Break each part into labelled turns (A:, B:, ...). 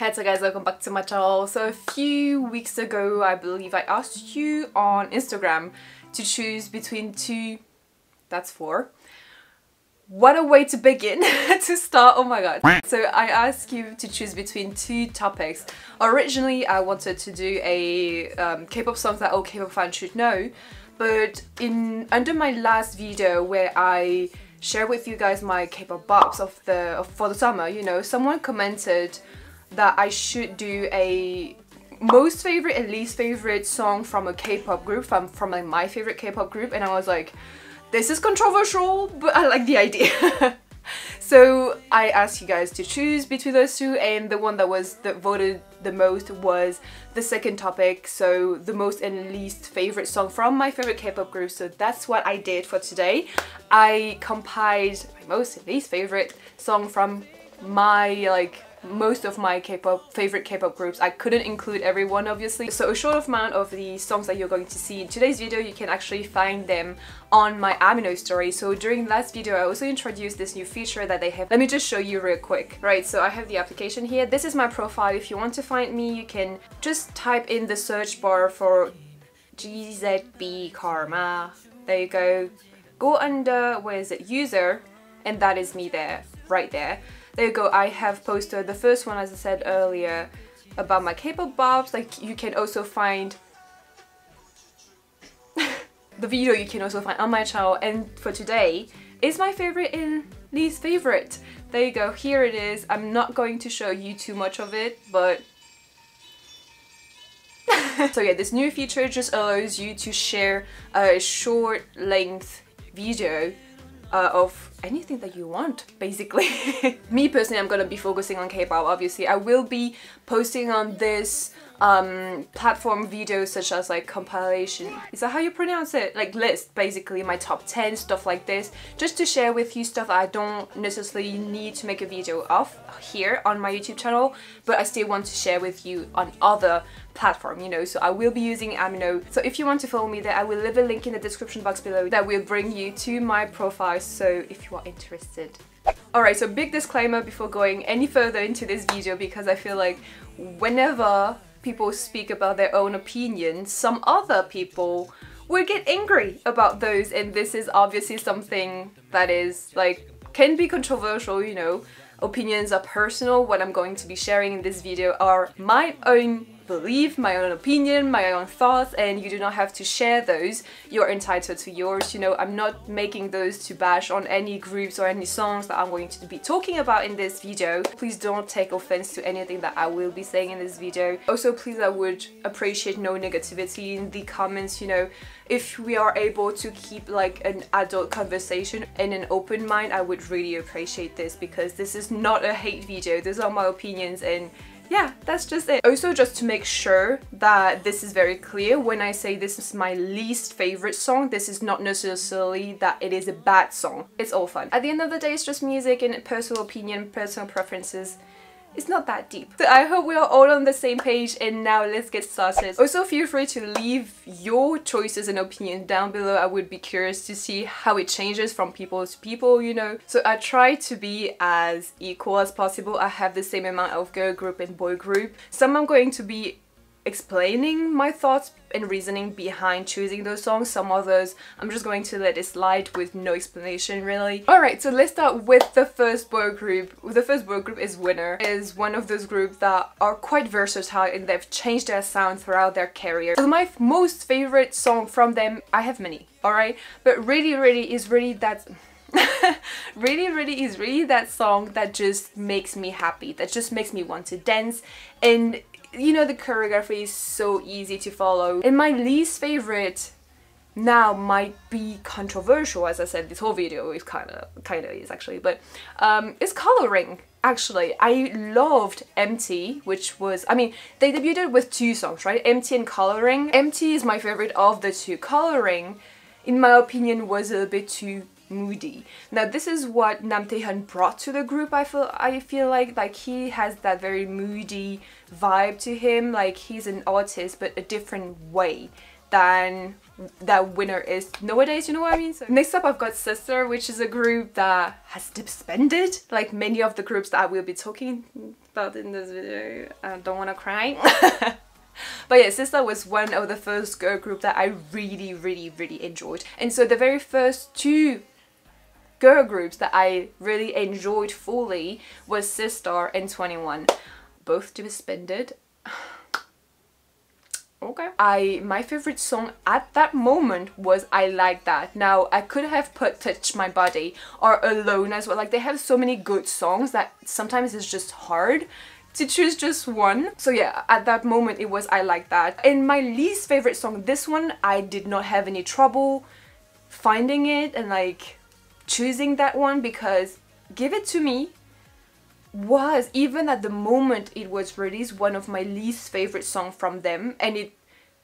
A: Hey, so guys, welcome back to my channel. So a few weeks ago, I believe I asked you on Instagram to choose between two, that's four. What a way to begin to start, oh my god. So I asked you to choose between two topics. Originally I wanted to do a K-pop songs that all K-pop fans should know, but under my last video where I share with you guys my K-pop bops for the summer, you know, someone commented that I should do a most favorite and least favorite song from a K-pop group, from like my favorite K-pop group, and I was like, this is controversial, but I like the idea. So I asked you guys to choose between those two, and the one that voted the most was the second topic, so the most and least favorite song from my favorite K-pop group. So that's what I did for today. I compiled my most and least favorite song from my most of my favorite K-pop groups. I couldn't include everyone, obviously, so a short amount of the songs that you're going to see in today's video, you can actually find them on my Amino story. So during last video I also introduced this new feature that they have. Let me just show you real quick. Right, so I have the application here. This is my profile. If you want to find me, you can just type in the search bar for GZB Karma. There you go. Go under, where is it, user, and that is me there, right there. There you go. I have posted the first one, as I said earlier, about my K-pop bobs. Like, you can also find the video you can also find on my channel, and for today is my favorite and least favorite. There you go. Here it is. I'm not going to show you too much of it, but so yeah, this new feature just allows you to share a short length video of anything that you want, basically. Me personally, I'm gonna be focusing on K-pop, obviously. I will be posting on this platform videos such as like compilation, is that how you pronounce it? Like list, basically, my top 10, stuff like this, just to share with you stuff that I don't necessarily need to make a video of here on my YouTube channel, but I still want to share with you on other platform, you know. So I will be using Amino, so if you want to follow me there, I will leave a link in the description box below that will bring you to my profile, so if you are interested. Alright, so big disclaimer before going any further into this video, because I feel like whenever people speak about their own opinions, some other people will get angry about those, and this is obviously something that is like, can be controversial, you know. Opinions are personal. What I'm going to be sharing in this video are my own belief, my own opinion, my own thoughts, and you do not have to share those. You're entitled to yours, you know. I'm not making those to bash on any groups or any songs that I'm going to be talking about in this video. Please don't take offense to anything that I will be saying in this video. Also, please, I would appreciate no negativity in the comments, you know. If we are able to keep like an adult conversation and an open mind, I would really appreciate this, because this is not a hate video. These are my opinions, and yeah, that's just it. Also, just to make sure that this is very clear, when I say this is my least favorite song, this is not necessarily that it is a bad song. It's all fun. At the end of the day, it's just music and personal opinion, personal preferences. It's not that deep. So I hope we are all on the same page, and now let's get started. Also, feel free to leave your choices and opinions down below. I would be curious to see how it changes from people to people, you know. So I try to be as equal as possible. I have the same amount of girl group and boy group. Some I'm going to be explaining my thoughts and reasoning behind choosing those songs. Some others I'm just going to let it slide with no explanation, really. Alright, so let's start with the first boy group. The first boy group is Winner. It is one of those groups that are quite versatile, and they've changed their sound throughout their career. So my most favorite song from them, I have many, alright, but really is really that really that song that just makes me happy, that just makes me want to dance, and you know, the choreography is so easy to follow. And my least favorite now might be controversial, as I said, this whole video is kind of is actually, but it's Coloring. Actually, I loved Empty, which was, I mean, they debuted with two songs, right? Empty and Coloring. Empty is my favorite of the two. Coloring, in my opinion, was a bit too moody. Now this is what Nam Taehyun brought to the group. I feel like he has that very moody vibe to him, like he's an artist but a different way than that Winner is nowadays, you know what I mean? So next up I've got Sister, which is a group that has disbanded, like many of the groups that I will be talking about in this video. I don't want to cry. But yeah, Sister was one of the first girl group that I really enjoyed. And so the very first two girl groups that I really enjoyed fully was Sister and 21. Both disbanded. Okay. My favorite song at that moment was I Like That. Now, I could have put Touch My Body or Alone as well. Like, they have so many good songs that sometimes it's just hard to choose just one. So yeah, at that moment it was I Like That. And my least favorite song, this one, I did not have any trouble finding it and like choosing that one, because Give It To Me was, even at the moment it was released, one of my least favorite songs from them, and it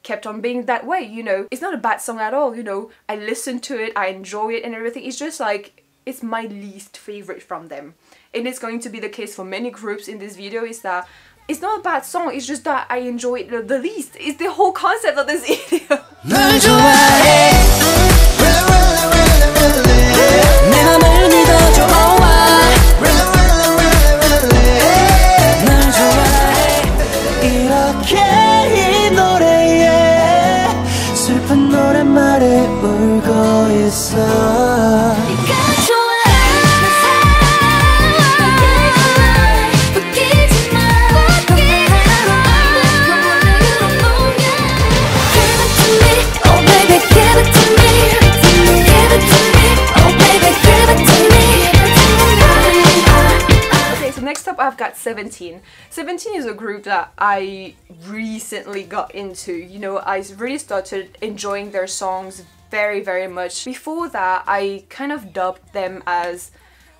A: kept on being that way, you know. It's not a bad song at all, you know. I listen to it, I enjoy it and everything. It's just like, it's my least favorite from them. And it's going to be the case for many groups in this video, is that it's not a bad song, it's just that I enjoy it the least. It's the whole concept of this video. I've got 17. 17 is a group that I recently got into. You know, I really started enjoying their songs very much. Before that, I kind of dubbed them as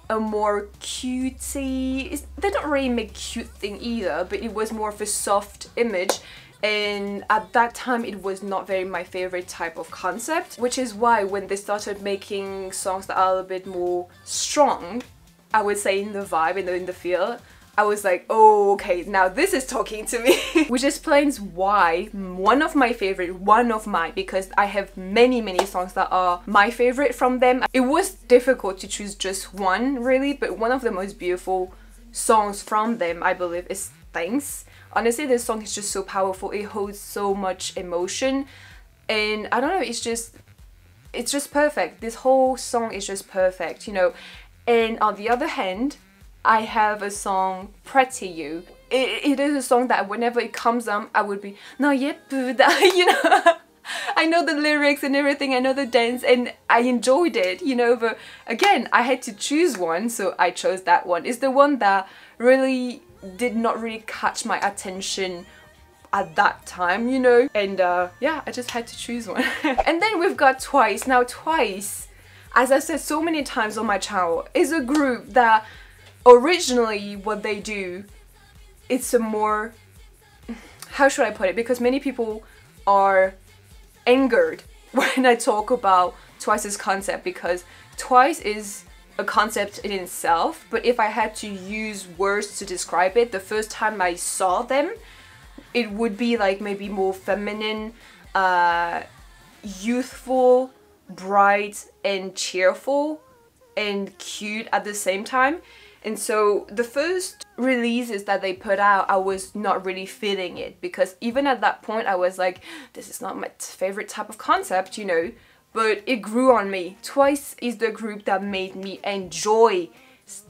A: a more cutesy... They don't really make cute thing either, but it was more of a soft image. And at that time it was not very my favorite type of concept, which is why when they started making songs that are a little bit more strong, I would say in the vibe, in the feel, I was like, oh, okay, now this is talking to me. Which explains why one of my, because I have many songs that are my favorite from them. It was difficult to choose just one, really, but one of the most beautiful songs from them, I believe, is Thanks. Honestly, this song is just so powerful. It holds so much emotion, and I don't know, it's just perfect. This whole song is just perfect, you know. And on the other hand, I have a song, Pretty You. It is a song that whenever it comes on, I would be, no, yeah, you know. I know the lyrics and everything, I know the dance, and I enjoyed it, you know. But again, I had to choose one, so I chose that one. It's the one that really did not really catch my attention at that time, you know. And yeah, I just had to choose one. And then we've got Twice. Now Twice, as I said so many times on my channel, is a group that originally what they do, it's a more, how should I put it, because many people are angered when I talk about Twice's concept, because Twice is a concept in itself, but if I had to use words to describe it, the first time I saw them, it would be like maybe more feminine, youthful, bright and cheerful and cute at the same time. And so the first releases that they put out, I was not really feeling it, because even at that point I was like, this is not my favorite type of concept, you know. But it grew on me. Twice is the group that made me enjoy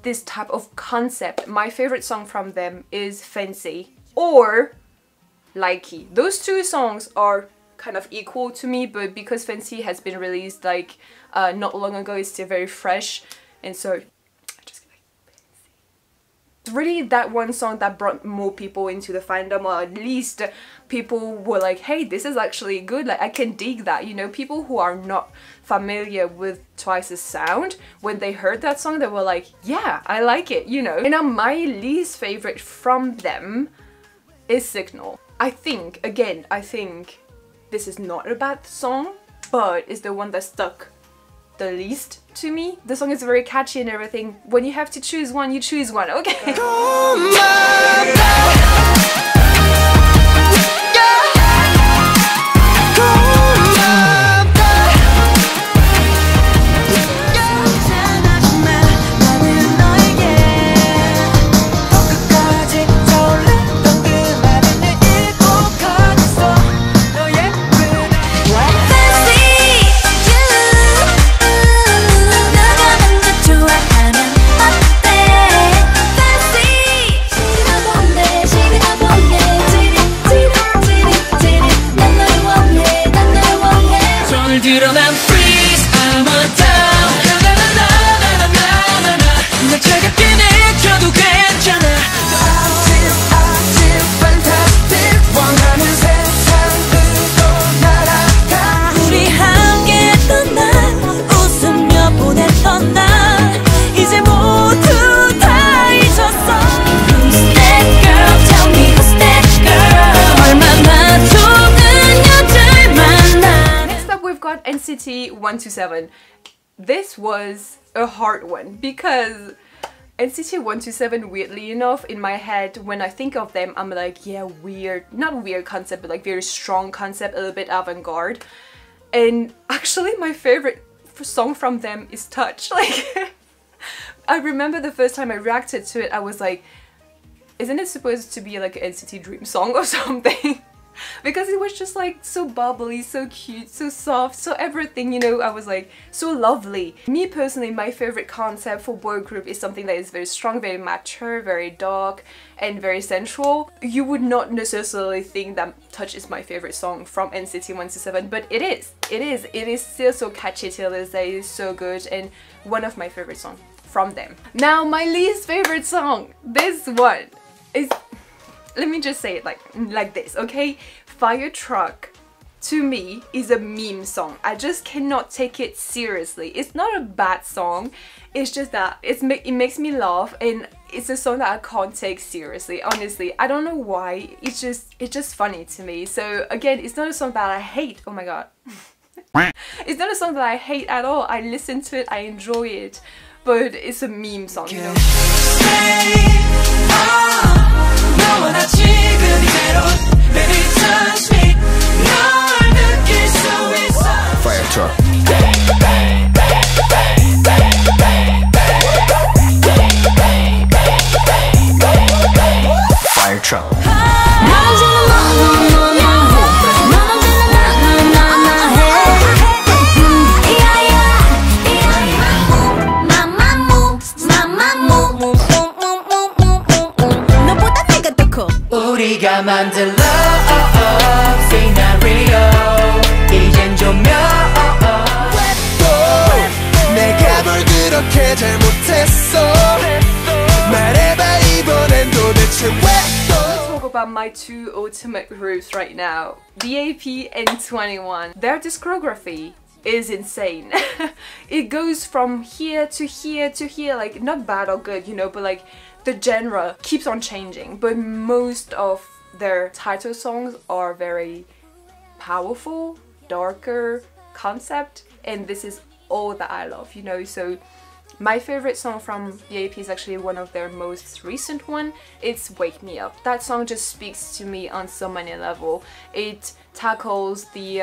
A: this type of concept. My favorite song from them is Fancy or Likey. Those two songs are kind of equal to me, but because Fancy has been released like not long ago, it's still very fresh, and so I just like Fancy. It's really that one song that brought more people into the fandom, or at least people were like, hey, this is actually good, like I can dig that, you know. People who are not familiar with Twice's sound, when they heard that song, they were like, yeah, I like it, you know. And now my least favorite from them is Signal. I think, again, I think this is not a bad song, but it's the one that stuck the least to me. The song is very catchy and everything. When you have to choose one, you choose one, okay? NCT 127. This was a hard one because NCT 127, weirdly enough, in my head, when I think of them, I'm like, yeah, weird, not weird concept, but like very strong concept, a little bit avant-garde. And actually my favorite song from them is Touch. Like, I remember the first time I reacted to it, I was like, isn't it supposed to be like an NCT Dream song or something? Because it was just like so bubbly, so cute, so soft, so everything, you know. I was like, so lovely. Me personally, my favorite concept for boy group is something that is very strong, very mature, very dark, and very sensual. You would not necessarily think that Touch is my favorite song from NCT 127, but it is. It is still so catchy till this day. It is so good and one of my favorite songs from them. Now, my least favorite song, this one is, let me just say it like this, okay? Fire Truck, to me, is a meme song. I just cannot take it seriously. It's not a bad song, it's just that it makes me laugh, and it's a song that I can't take seriously, honestly. I don't know why, it's just funny to me. So again, it's not a song that I hate, oh my god. It's not a song that I hate at all. I listen to it, I enjoy it, but it's a meme song, you know?
B: Fire truck. Fire truck. 우리가 만들 love scenario 이젠 조명 내가 뭘 그렇게 잘못했어 말해봐 이번엔 도대체 왜
A: Let's talk about my two ultimate groups right now, VAP and 21. Their discography is insane. It goes from here to here to here, like not bad or good, you know, but like the genre keeps on changing, but most of their title songs are very powerful, darker concept, and this is all that I love, you know. So my favorite song from VAP is actually one of their most recent one. It's Wake Me Up. That song just speaks to me on so many levels. It tackles the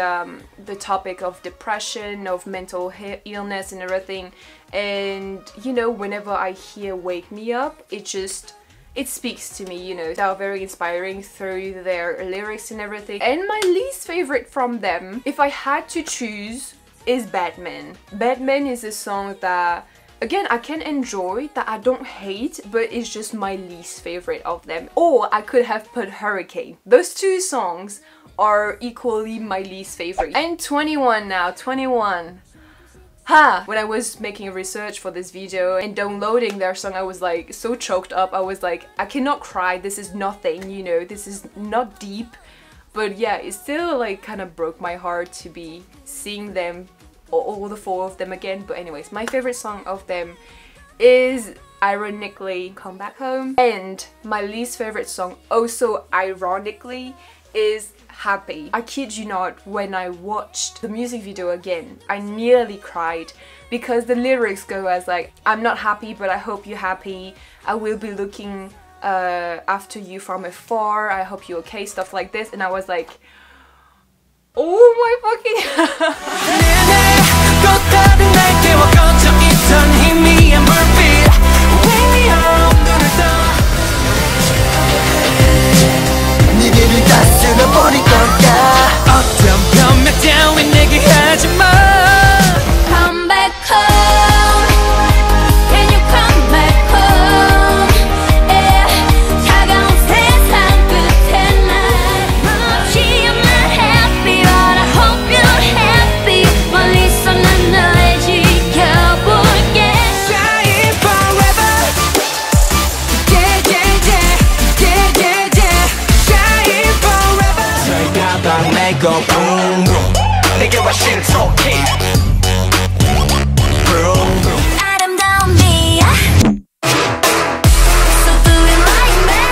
A: topic of depression, of mental illness and everything. And you know, whenever I hear Wake Me Up, it speaks to me, you know. They are very inspiring through their lyrics and everything. And my least favorite from them, if I had to choose, is Batman. Batman is a song that, again, I can enjoy, that I don't hate, but it's just my least favorite of them. Or I could have put Hurricane. Those two songs are equally my least favorite. And 21 now, 21. When I was making research for this video and downloading their song, I was like so choked up. I was like, I cannot cry, this is nothing, you know, this is not deep. But yeah, it still like kind of broke my heart to be seeing them, all the four of them again. But anyways, my favorite song of them is ironically Come Back Home. And my least favorite song, also ironically, is Happy. I kid you not, when I watched the music video again, I nearly cried because the lyrics go as like, I'm not happy but I hope you're happy, I will be looking after you from afar, I hope you're okay, stuff like this. And I was like, oh my fucking
C: Come back home. Can you come back home? Yeah. 차가운 세상 끝에 날 혹시 you're not happy, but I hope you're happy. 멀리서 난 널 지켜볼게. Shine forever. Yeah, yeah, yeah, yeah, yeah, yeah. Shine forever.
B: 살다가 make a boom boom 내게 와 신속히
C: 아름다운 미야. So do it like me.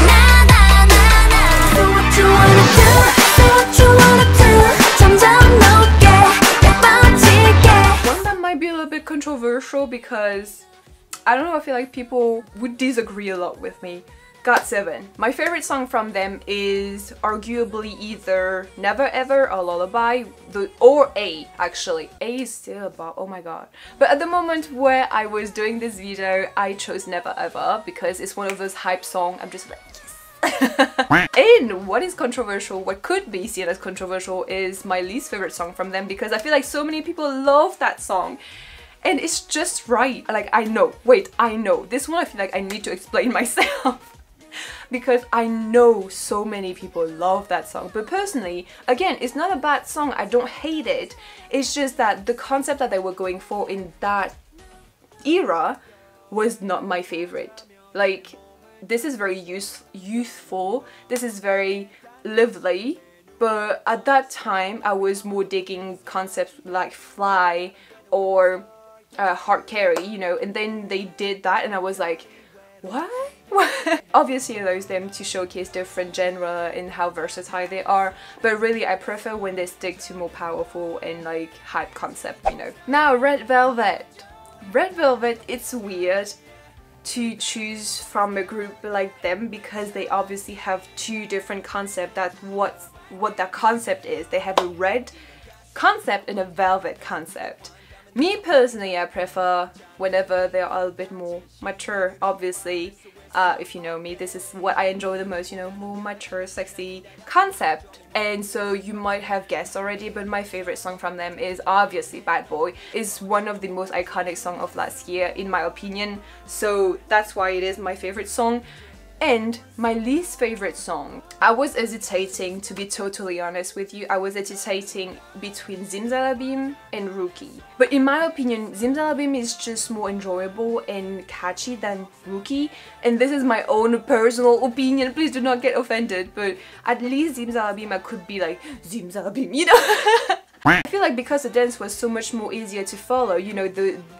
C: Na na na na. Do what you wanna do. Do what you wanna do. 점점 높게
A: controversial because I don't know, I feel like people would disagree a lot with me. GOT7. My favorite song from them is arguably either Never Ever or Lullaby, or A actually. A is still about, oh my god. But at the moment where I was doing this video, I chose Never Ever because it's one of those hype songs. I'm just like, yes. And what is controversial, what could be seen as controversial, is my least favorite song from them because I feel like so many people love that song. And it's just right. Like, I know. Wait, I know. This one I feel like I need to explain myself. Because I know so many people love that song. But personally, again, it's not a bad song. I don't hate it. It's just that the concept that they were going for in that era was not my favorite. Like, this is very youthful. This is very lively. But at that time, I was more digging concepts like Fly or Hard Carry, you know. And then they did that and I was like, what? Obviously allows them to showcase different genre and how versatile they are, but really I prefer when they stick to more powerful and like hype concept, you know. Now Red Velvet. Red Velvet, it's weird to choose from a group like them because they obviously have two different concepts. That's what that concept is. They have a red concept and a velvet concept. Me personally, I prefer whenever they are a bit more mature, obviously. If you know me, this is what I enjoy the most, you know, more mature, sexy concept. And so you might have guessed already, but my favorite song from them is obviously Bad Boy. It's one of the most iconic songs of last year, in my opinion. So that's why it is my favorite song. And my least favorite song, I was hesitating, to be totally honest with you. I was hesitating between Zimzalabim and Rookie. But in my opinion, Zimzalabim is just more enjoyable and catchy than Rookie. And this is my own personal opinion, please do not get offended. But at least Zimzalabim, I could be like, Zimzalabim, you know? I feel like because the dance was so much more easier to follow, you know,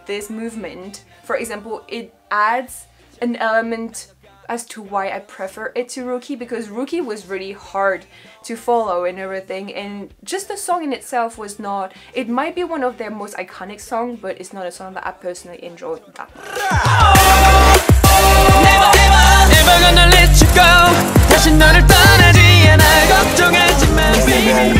A: this movement, for example, it adds an element as to why I prefer it to Rookie, because Rookie was really hard to follow and everything, and just the song in itself was not, it might be one of their most iconic songs, but it's not a song that I personally enjoyed that much.
B: Never ever ever gonna let you go. 다시 너를 떠나지 않아 걱정하지 마 baby.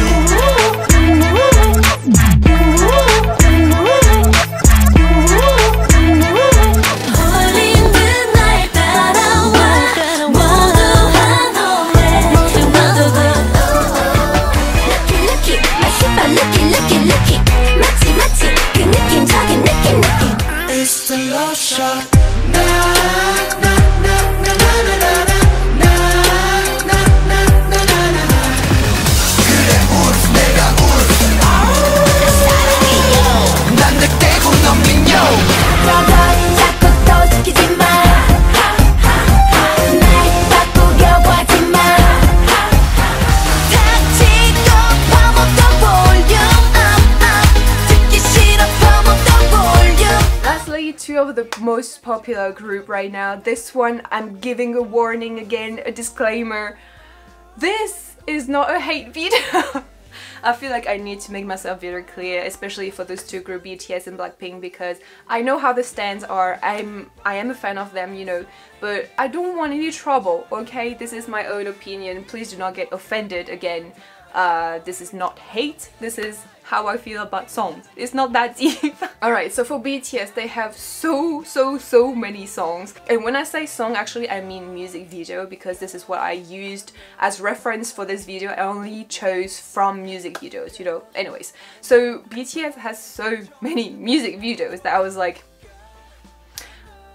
B: It's the love shot. 난 내 깨고 넘긴 yo. 자꾸 또 시키지 마. 날 바꾸려고 하지 마. 닥치고 pump up the volume. 듣기 싫어 pump up the volume.
A: Lastly, two of the most popular group right now. This one, I'm giving a warning again, a disclaimer. This is not a hate video. I feel like I need to make myself very clear, especially for those two groups, BTS and Blackpink, because I know how the stands are. I am a fan of them, you know, but I don't want any trouble, okay? This is my own opinion. Please do not get offended again. This is not hate, this is how I feel about songs. It's not that deep. Alright, so for BTS, they have so many songs. And when I say song, actually I mean music video, because this is what I used as reference for this video. I only chose from music videos, you know. Anyways, so BTS has so many music videos that I was like,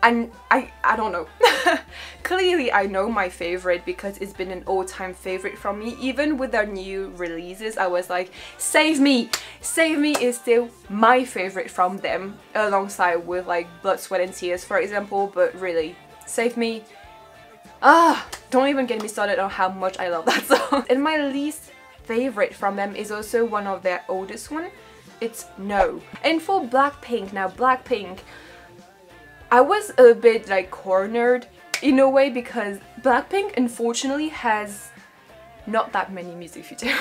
A: and I don't know. Clearly I know my favorite because it's been an all-time favorite from me. Even with their new releases, I was like, Save Me! Save Me is still my favorite from them, alongside with like Blood, Sweat and Tears, for example. But really, Save Me, don't even get me started on how much I love that song. And my least favorite from them is also one of their oldest one. It's No. And for Blackpink, now Blackpink, I was a bit like cornered in a way because Blackpink unfortunately has not that many music videos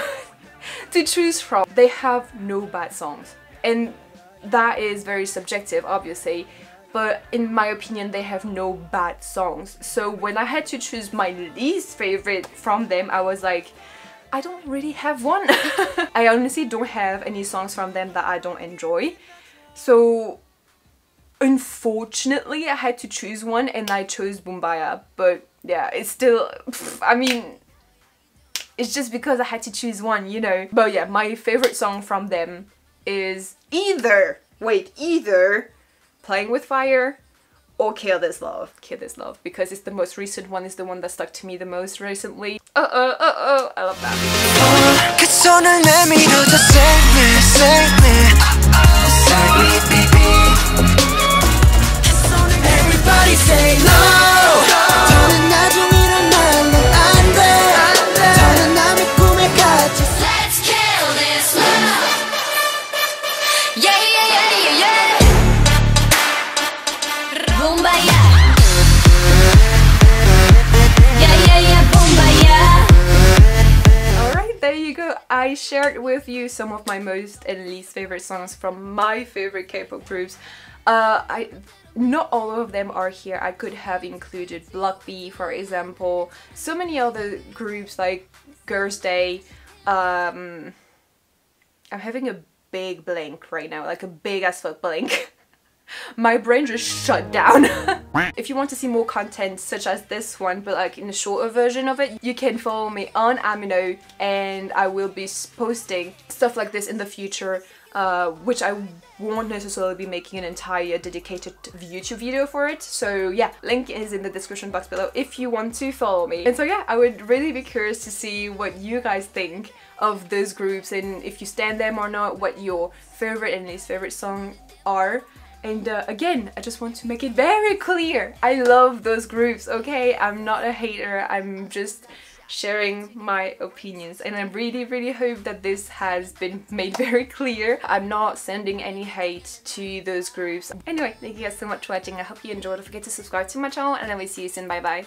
A: to choose from. They have no bad songs, and that is very subjective, obviously, but in my opinion they have no bad songs. So when I had to choose my least favorite from them, I was like, I don't really have one. I honestly don't have any songs from them that I don't enjoy. So unfortunately I had to choose one and I chose Bumbaya. But yeah, it's still, I mean, it's just because I had to choose one, you know. But yeah, my favorite song from them is either Playing with Fire or Kill This Love. Kill This Love, because it's the most recent one, is the one that stuck to me the most recently. I love that.
B: Everybody say no. 더는 나중이란 말로 안 돼. 더는 남의 꿈에 갇혀.
C: Let's kill this love. Yeah, yeah, yeah, yeah, yeah. Bumbaya. Yeah, yeah, yeah, Bumbaya.
A: Alright, there you go. I shared with you some of my most and least favorite songs from my favorite K-pop groups. Not all of them are here. I could have included Block B, for example. So many other groups like Girls' Day. I'm having a big blank right now, like a big as fuck blank. My brain just shut down. If you want to see more content such as this one, but like in a shorter version of it, you can follow me on Amino, and I will be posting stuff like this in the future, which I won't necessarily be making an entire dedicated YouTube video for it. So yeah, link is in the description box below if you want to follow me. And so yeah, I would really be curious to see what you guys think of those groups, and if you stand them or not, what your favorite and least favorite song are. And again, I just want to make it very clear, I love those groups, okay? I'm not a hater, I'm just sharing my opinions, and I really hope that this has been made very clear. I'm not sending any hate to those groups. Anyway, thank you guys so much for watching. I hope you enjoyed. Don't forget to subscribe to my channel, and I will see you soon. Bye bye.